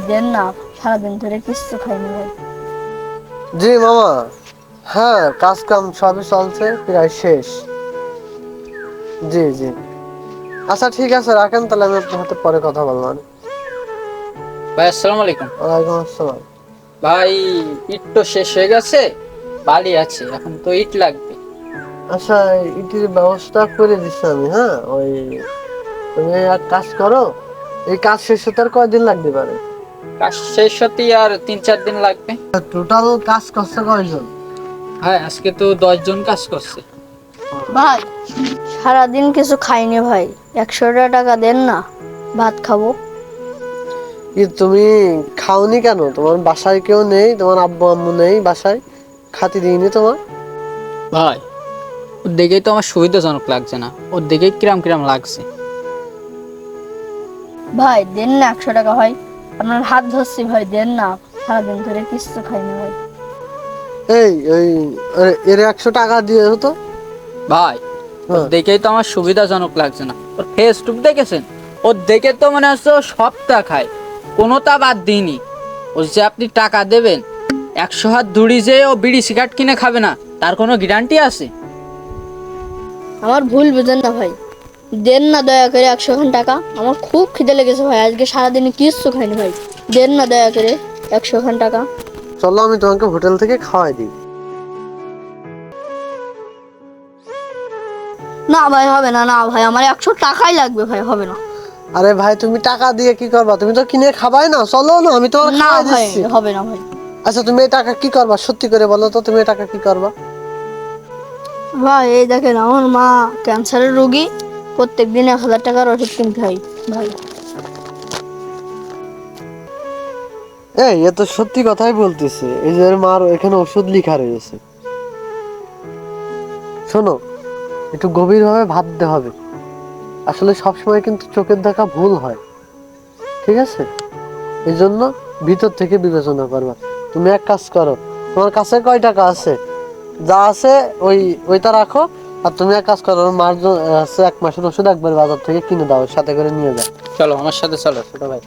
দেন না, সারাদিন ধরে কিচ্ছু খাইনি ভাই। জি মামা, হ্যাঁ কাজ কাম সবই চলছে, প্রায় শেষ। জি জি, আচ্ছা ঠিক আছে, রাখেন তাহলে, আমি আপনার সাথে পরে কথা বলবো। ভাই আসসালামু আলাইকুম। ওয়ালাইকুম আসসালাম। ভাই, ইট তো শেষ হয়ে গেছে, বালি আছে, এখন তো ইট লাগবে। আচ্ছা, ইটির ব্যবস্থা করে দিচ্ছি আমি। হ্যাঁ, ওই তুমি এক কাজ করো, এই কাজ শেষ হতে আর কয়দিন লাগতে পারে? কাজ শেষ হতে আর 3-4 দিন লাগবে। টোটাল কাজ করছে কয়জন? ভাই আজকে তো 10 জন কাজ করছে। ভাই সারাদিন কিছু খাইনি ভাই, 100 টাকা দেন না, ভাত খাবো। কি তুমি খাওনি কেন? তোমার বাসায় কেউ নেই? তোমার আব্বু আম্মু নেই বাসায়? খাতি দিইনি তোমার? ভাই ওর দেখেই তো আমার সুবিধাজনক লাগছে না, ওর দেখেই কিরাম কিরাম লাগছে। ভাই দেন না 100 টাকা ভাই, আপনার হাত ধরছি ভাই, দেন না, সারাদিন ধরে কিচ্ছু খাইনি ভাই। এই ওই এর 100 টাকা দিয়ে হতো। ভাই ওর হ্যাঁ। দেখেই তো আমার সুবিধাজনক লাগছে না। ওর ফেস টুক দেখেছেন? ওর দেখে তো মনে হচ্ছে ও সবটা খায়, কোনোটা বাদ দিইনি। ও যে আপনি টাকা দেবেন, 100 হাত ধুড়ি যে ও বিড়ি সিগারেট কিনে খাবে না, তার কোনো গ্যারান্টি আছে? আমার ভুল বুঝেন না ভাই, দেন না দয়া করে 100 টাকা, আমার খুব খিদে লেগেছে ভাই, আজকে সারাদিনে কিচ্ছু খাইনি ভাই, দেন না দয়া করে 100 টাকা। চলো আমি তোমাকে হোটেল থেকে খাওয়াই দিই। না ভাই হবে না, না ভাই আমার 100 টাকাই লাগবে ভাই, হবে না। আরে ভাই, তুমি টাকা দিয়ে কি করবা? তুমি তো কিনে খাবাই না, চলো না আমি তোমার না খাওয়াই ভাই দিচ্ছি। হবে না ভাই। আচ্ছা, তুমি এই টাকা কি করবা? সত্যি করে বলো তো, তুমি এই টাকা কি করবা? ভাই এই দেখেন, আমার মা ক্যান্সারের রোগী, প্রত্যেক দিন 1,000 টাকার ওষুধ কিনতে হয় ভাই। এই এ তো সত্যি কথাই বলতেছে, এই যে এর মার এখানে ওষুধ লেখা রয়েছে। শোনো, একটু গভীরভাবে ভাবতে হবে। আসলে সবসময় কিন্তু চোখের দেখা ভুল হয়, ঠিক আছে? এই জন্য ভিতর থেকে বিবেচনা করবা। তুমি এক কাজ করো, তোমার কাছে কয় টাকা আছে? যা আছে ওইটা রাখো। আর তুমি এক কাজ করো, ওর মার আছে 1 মাসের ওষুধ একবার বাজার থেকে কিনে দাও, সাথে করে নিয়ে যাও। চলো আমার সাথে, চলো ছোট ভাই।